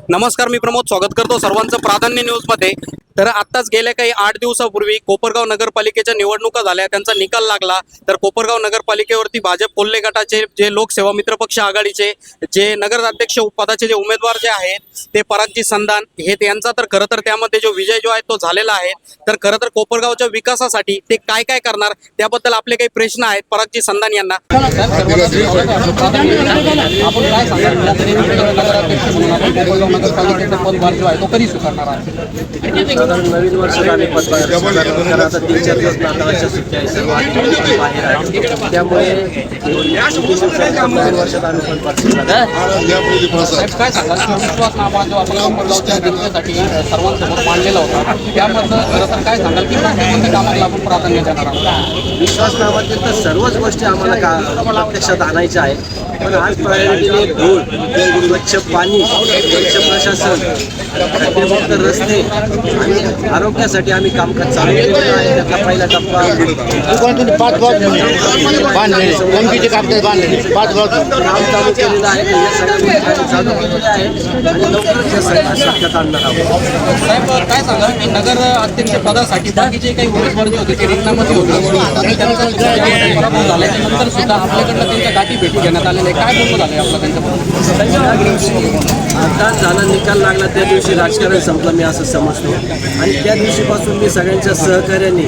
नमस्कार, मी प्रमोद स्वागत करतो सर्वांचं प्राधान्य न्यूजमध्ये। तर आत्ताच गेल्या काही 8 दिवसापूर्वी कोपरगाव नगरपालिकेच्या निवडणुका झाल्या, त्यांचा निकाल लागला। तर कोपरगाव नगरपालिकेवरती भाजप कोल्हे गटाचे जे लोकसेवा मित्र पक्ष आघाडीचे जे नगराध्यक्ष पदाचे जे उमेदवार जे आहेत ते परागजी संधान हे त्यांचा तर खरं तर त्यामध्ये जो विजय जो आहे तो झालेला आहे। तर खरं तर कोपरगावच्या विकासासाठी ते काय काय करणार त्याबद्दल आपले काही प्रश्न आहेत परागजी संधान यांना। आपण काय सांगाल नगराध्यक्ष म्हणून आपण कोपरगाव नगरपालिकेचा पदभार जो आहे तो कधी स्वीकारणार आहे? नवीन वर्षात आम्ही पदभार आता 3-4 दिवस नाताळाच्या सुट्ट्या आहे, सर्व बाहेर आहे, त्यामुळे नवीन वर्षात आम्ही काय सांगाल विश्वासनामा जो आपण कोपरगावच्या जनतेसाठी सर्वांसमोर मांडलेला होता त्याबद्दल खरं तर काय सांगाल की कोणत्या कामाला आपण प्राधान्य देणार आहोत? विश्वासनामातील तर सर्वच गोष्टी आम्हाला प्रत्यक्षात आणायच्या आहेत, पण आज प्रायोरिटीने रोड, स्वच्छ पाणी, स्वच्छ प्रशासन, खड्डेमुक्त रस्ते आणि आरोग्यासाठी आम्ही कामकाज चालू केलेलं आहे। त्याचा पहिला टप्पा काम चालू केलेलं आहे, या सगळ्या गोष्टी चालू केलेल्या आहेत आणि लवकरच या सगळ्या शक्यता आणणार आहोत। साहेब काय सांगाल की नगर अध्यक्ष पदासाठी बाकीचे काही उमेदवार जे होते ते रिंगणामध्ये होते आणि त्यांचा पराभव झाल्याच्या नंतर सुद्धा आपल्याकडनं त्यांच्या गाठी भेटी घेण्यात आलेल्या आहे, काय बोलणं झालं आपलं त्यांच्याबद्दल? मतदान झाला, निकाल लागला त्या दिवशी राजकारण संपलं मी असं समजतो आणि त्या दिवशीपासून मी सगळ्यांच्या सहकार्याने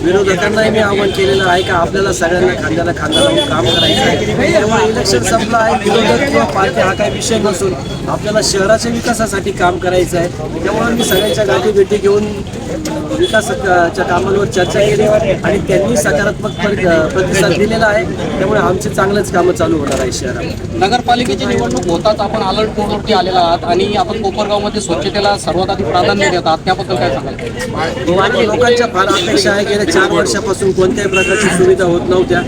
विरोधकांनाही मी आवाहन केलेलं आहे का आपल्याला सगळ्यांना खांद्याला खांदा लावून काम करायचं आहे। त्यामुळे इलेक्शन संपलं आहे, विरोधक किंवा पार्टी हा काही विषय नसून आपल्याला शहराच्या विकासासाठी काम करायचं आहे। त्यामुळे मी सगळ्यांच्या गाठी भेटी घेऊन विकासाच्या कामांवर चर्चा केली आणि त्यांनी सकारात्मक प्रतिसाद दिलेला आहे, त्यामुळे आमचे चांगलेच कामं चालू होणार आहे शहरात। नगरपालिकेची निवडणूक होताच आपण अलर्ट मोडवरती आलेला आहात आणि आपण कोपरगावमध्ये स्वच्छतेला सर्वात आधी प्राधान्य देतात, त्याबद्दल काय सांगाल? लोकांच्या फार अपेक्षा आहे, गेल्या 4 वर्षापासून कोणत्याही प्रकारची सुविधा होत नव्हत्या।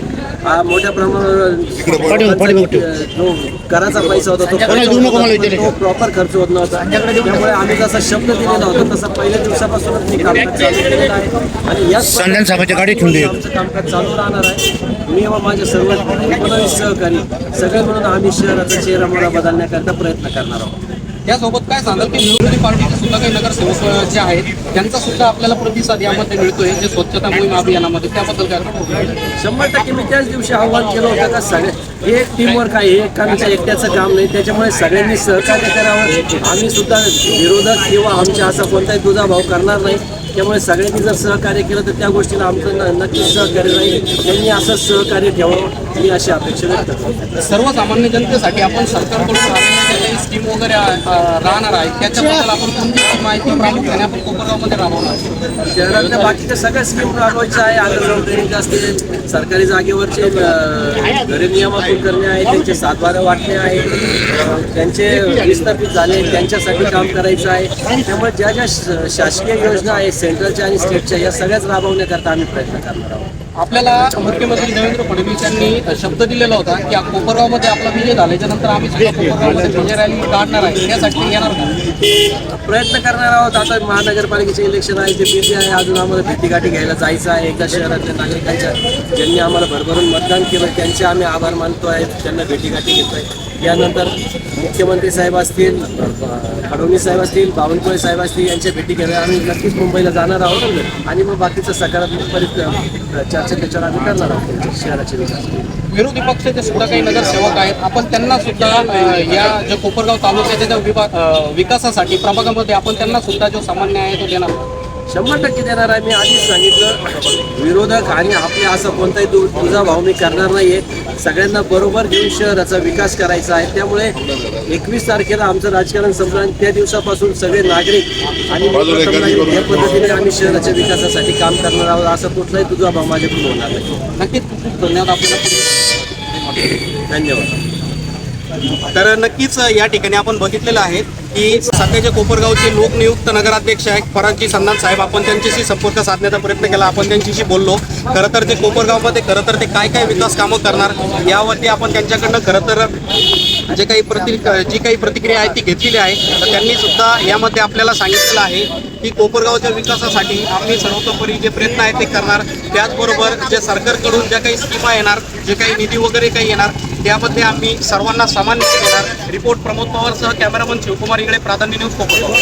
मोठ्या प्रमाणावर जो कराचा पैसा होता तो प्रॉपर खर्च होत नव्हता, त्यामुळे आम्ही जसा शब्द दिलेला होता तसा पहिल्या दिवसापासूनच मी कामकाज चालू केलेलं आहे आणि याच आमचं कामकाज चालू राहणार आहे। मी व माझे सर्व 19 सहकारी सगळे म्हणून आम्ही शहराचा चेहरा बदलण्याकरता प्रयत्न करणार आहोत। त्यासोबत काय सांगाल की विरोधी पार्टीचे सुद्धा काही नगरसेवक जे आहेत त्यांचा सुद्धा आपल्याला प्रतिसाद यामध्ये मिळतोय जे स्वच्छता मोहीम अभियानामध्ये, त्याबद्दल काय? 100% मी त्याच दिवशी आव्हान केलं होतं का हे एक टीमवर्क आहे, हे एकाचं एकट्याचं काम नाही, त्याच्यामुळे सगळ्यांनी सहकार्य करावं। आम्ही सुद्धा विरोधक किंवा आमच्या असा कोणताही दुजाभाव करणार नाही, त्यामुळे सगळ्यांनी जर सहकार्य केलं तर त्या गोष्टीला आमचं नक्कीच सहकार्य राहील। त्यांनी असंच सहकार्य ठेवावं मी अशी अपेक्षा व्यक्त करतो। सर्वसामान्य जनतेसाठी आपण सरकारकडून काही स्कीम वगैरे राहणार आहे त्याच्याबद्दल आपण कोणती माहिती प्रामुख्याने आपण कोपरगावमध्ये राबवणार? शहरातल्या बाकीच्या सगळ्या स्कीम राबवायच्या आहे, अंडरग्राऊंड ट्रेनिंग असते, सरकारी जागेवरचे घरे नियमातून करणे आहे, त्यांचे 7-12 वाटणे आहे, त्यांचे विस्थापित झाले त्यांच्यासाठी काम करायचं आहे। त्यामुळे ज्या ज्या शासकीय योजना आहेत सेंट्रलच्या आणि स्टेटच्या या सगळ्याच राबवण्याकरता आम्ही प्रयत्न करणार आहोत। आपल्याला मुख्यमंत्री देवेंद्र फडणवीस यांनी शब्द दिलेला होता की कोपरगावमध्ये आपला विजय झाल्याच्या नंतर आम्ही कोपरगावमध्ये विजय रॅली काढणार आहे, त्यासाठी येणार प्रयत्न करणार आहोत। आता महानगरपालिकेचे इलेक्शन आहे, ते बिझी आहे, अजून आम्हाला भेटीगाठी घ्यायला जायचं आहे। एकदा शहरातल्या नागरिकांच्या ज्यांनी आम्हाला भरभरून मतदान केलं त्यांचे आम्ही आभार मानतो आहे, त्यांना भेटीगाठी घेतो आहे। यानंतर मुख्यमंत्री साहेब असतील, फडणवीस साहेब असतील, बावनकुळे साहेब असतील यांच्या भेटी घ्यायला आम्ही नक्कीच मुंबईला जाणार आहोत आणि मग बाकीचं सकारात्मक चर्चा त्याच्यावर आम्ही करणार आहोत शहराचे विकास। विरोधी पक्षाचे सुद्धा काही नगरसेवक आहेत, आपण त्यांना सुद्धा या जो कोपरगाव तालुक्याच्या विकासासाठी प्रभागामध्ये आपण त्यांना सुद्धा जो सामान्य आहे तो देणार? 100% देणार आहे। मी आधीच सांगितलं विरोधक आणि आपले असं कोणताही दुजाभाव मी करणार नाहीये, सगळ्यांना बरोबर घेऊन शहराचा विकास करायचा आहे। त्यामुळे 21 तारखेला आमचं राजकारण संपलं आणि त्या दिवसापासून सगळे नागरिक आणि या पद्धतीने आम्ही शहराच्या विकासासाठी काम करणार आहोत, असा कुठलाही दुजाभाव माझ्याकडून होणार नाही। नक्कीच खूप खूप धन्यवाद आपल्याला, धन्यवाद। तर नक्कीच या ठिकाणी आपण बघितलेलं आहे की सध्याचे कोपरगावचे लोकनियुक्त नगराध्यक्ष आहेत परागजी संधान साहेब, आपण त्यांच्याशी संपर्क साधण्याचा प्रयत्न केला, आपण त्यांच्याशी बोललो। खरं तर ते कोपरगावमध्ये खरं तर ते काय काय विकास कामं करणार यावरती आपण त्यांच्याकडनं खरं तर जी काही प्रतिक्रिया आहे ती घेतलेली आहे। तर त्यांनी सुद्धा यामध्ये आपल्याला सांगितलेलं आहे की कोपरगावच्या विकासासाठी आम्ही सर्वतोपरी जे प्रयत्न आहेत ते करणार, त्याचबरोबर जे सरकारकडून ज्या काही स्कीमा येणार, जे काही निधी वगैरे काही येणार त्यामध्ये आम्ही सर्वांना समान न्याय देणार. रिपोर्ट प्रमोद पवारसह कॅमेरामन शिवकुमार इंगळे, प्राधान्य न्यूज, कोपरगाव.